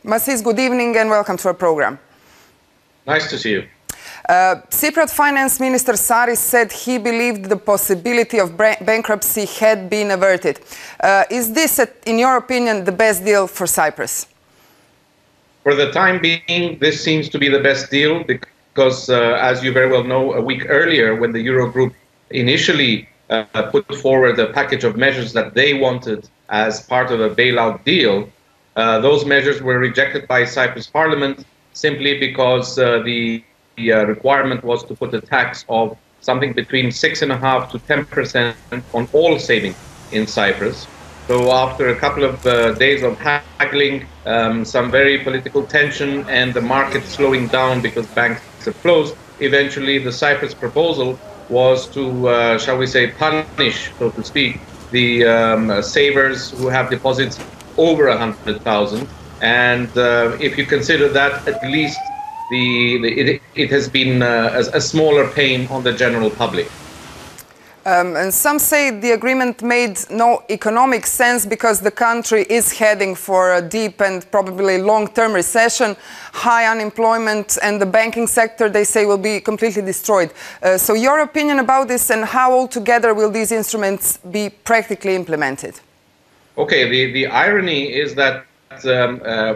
Masis, good evening and welcome to our program. Nice to see you. Cypriot Finance Minister Saris said he believed the possibility of bankruptcy had been averted. Is this, in your opinion, the best deal for Cyprus? For the time being, this seems to be the best deal because, as you very well know, a week earlier when the Eurogroup initially put forward a package of measures that they wanted as part of a bailout deal, those measures were rejected by Cyprus Parliament simply because the requirement was to put a tax of something between 6.5% to 10% on all savings in Cyprus. So after a couple of days of haggling, some very political tension and the market slowing down because banks have closed, eventually the Cyprus proposal was to, shall we say, punish, so to speak, the savers who have deposits over 100,000. And if you consider that, at least it has been a smaller pain on the general public. And some say the agreement made no economic sense because the country is heading for a deep and probably long-term recession, high unemployment, and the banking sector, they say, will be completely destroyed. So your opinion about this and how altogether will these instruments be practically implemented? Okay, the irony is that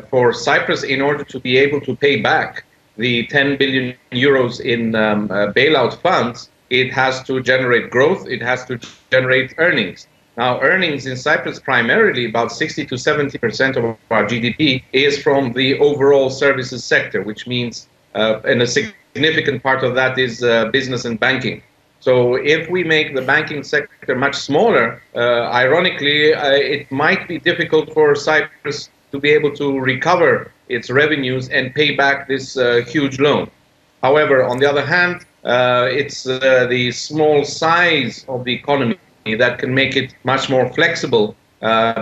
for Cyprus, in order to be able to pay back the 10 billion euros in bailout funds, it has to generate growth, it has to generate earnings. Now, earnings in Cyprus, primarily about 60 to 70% of our GDP, is from the overall services sector, which means, and a significant part of that is business and banking. So if we make the banking sector much smaller, ironically, it might be difficult for Cyprus to be able to recover its revenues and pay back this huge loan. However, on the other hand, it's the small size of the economy that can make it much more flexible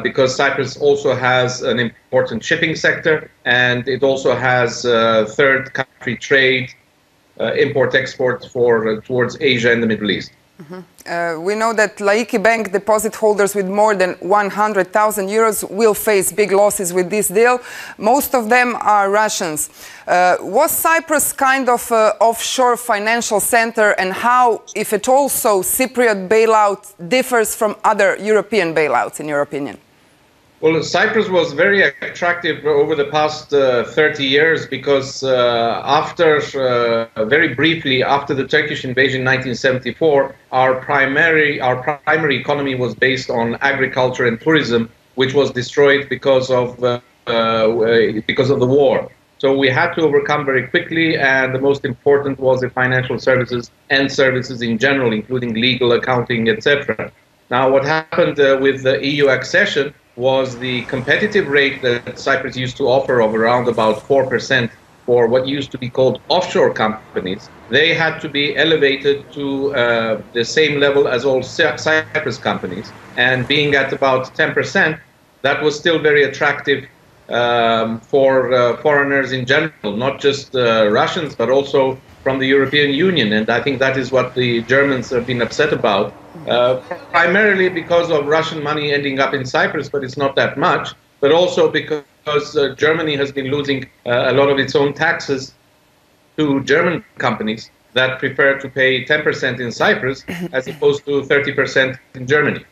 because Cyprus also has an important shipping sector and it also has third country trade, import-export towards Asia and the Middle East. We know that Laiki Bank deposit holders with more than 100,000 euros will face big losses with this deal. Most of them are Russians. Was Cyprus kind of an offshore financial center, and how, if at all so, Cypriot bailout differs from other European bailouts, in your opinion? Well, Cyprus was very attractive over the past 30 years because very briefly after the Turkish invasion in 1974, our primary economy was based on agriculture and tourism, which was destroyed because of the war. So we had to overcome very quickly, and the most important was the financial services and services in general, including legal, accounting, etc. Now, what happened with the EU accession was the competitive rate that Cyprus used to offer of around about 4% for what used to be called offshore companies. They had to be elevated to the same level as all Cyprus companies. And being at about 10%, that was still very attractive for foreigners in general, not just Russians, but also from the European Union. And I think that is what the Germans have been upset about. Primarily because of Russian money ending up in Cyprus, but it's not that much, but also because Germany has been losing a lot of its own taxes to German companies that prefer to pay 10% in Cyprus as opposed to 30% in Germany.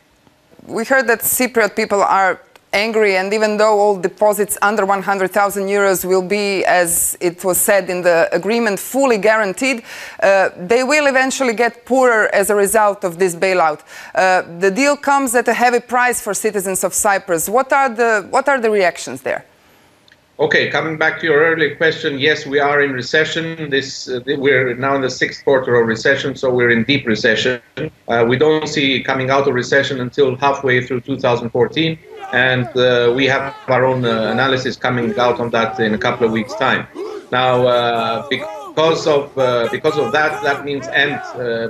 We heard that Cypriot people are angry, and even though all deposits under 100,000 euros will be, as it was said in the agreement, fully guaranteed, they will eventually get poorer as a result of this bailout. The deal comes at a heavy price for citizens of Cyprus. What are the reactions there? Okay, coming back to your earlier question, yes, we are in recession. We're now in the 6th quarter of recession, so we're in deep recession. We don't see coming out of recession until halfway through 2014. And we have our own analysis coming out on that in a couple of weeks' time. Now, because of that means, and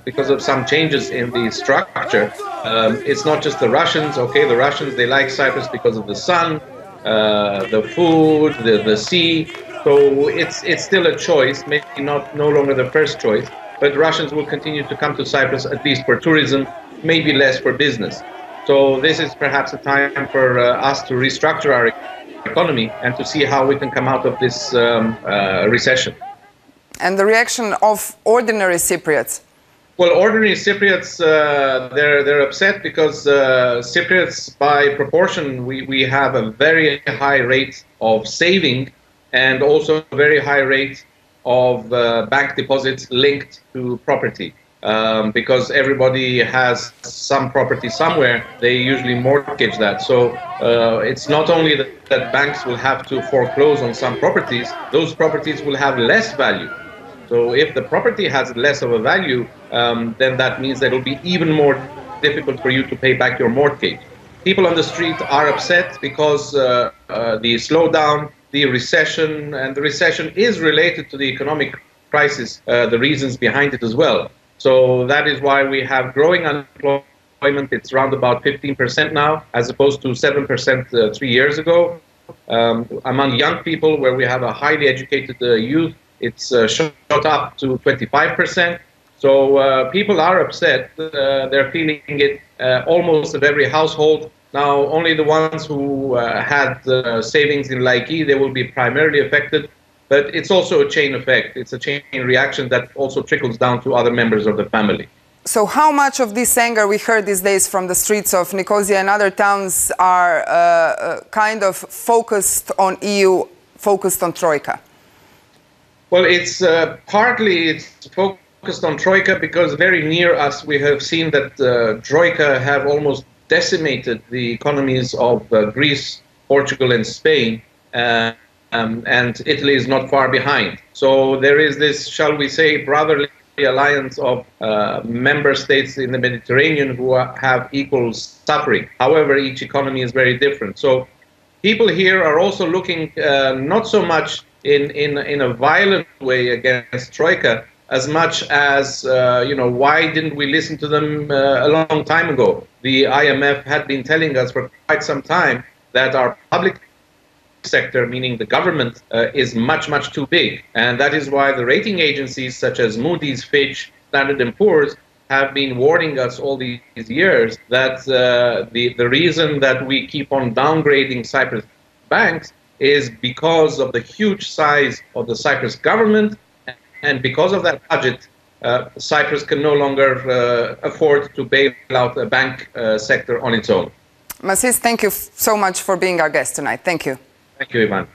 because of some changes in the structure, it's not just the Russians. Okay, the Russians, they like Cyprus because of the sun, the food, the sea. So it's still a choice, maybe no longer the first choice. But Russians will continue to come to Cyprus, at least for tourism, maybe less for business. So this is perhaps a time for us to restructure our economy and to see how we can come out of this recession. And the reaction of ordinary Cypriots? Well, ordinary Cypriots, they're upset because Cypriots, by proportion, we have a very high rate of saving and also a very high rate of bank deposits linked to property. Because everybody has some property somewhere, they usually mortgage that. So it's not only that banks will have to foreclose on some properties, those properties will have less value. So if the property has less of a value, then that means that it will be even more difficult for you to pay back your mortgage. People on the street are upset because the slowdown, the recession, and the recession is related to the economic crisis, the reasons behind it as well. So that is why we have growing unemployment. It's around about 15% now, as opposed to 7% 3 years ago. Among young people, where we have a highly educated youth, it's shot up to 25%. So people are upset. They're feeling it almost at every household. Now, only the ones who had savings in Laiki, they will be primarily affected. But it's also a chain effect. It's a chain reaction that also trickles down to other members of the family. So how much of this anger we heard these days from the streets of Nikozia and other towns are kind of focused on EU, focused on Troika? Well, it's partly focused on Troika because very near us we have seen that Troika have almost decimated the economies of Greece, Portugal and Spain. And Italy is not far behind. So there is this, shall we say, brotherly alliance of member states in the Mediterranean who have equal suffering. However, each economy is very different. So people here are also looking not so much in a violent way against Troika, as much as, why didn't we listen to them a long time ago? The IMF had been telling us for quite some time that our public sector, meaning the government, is much, much too big. And that is why the rating agencies such as Moody's, Fitch, Standard & Poor's have been warning us all these years that the reason that we keep on downgrading Cyprus banks is because of the huge size of the Cyprus government, and because of that budget, Cyprus can no longer afford to bail out the bank sector on its own. Masis, thank you so much for being our guest tonight. Thank you. Thank you, Ivan.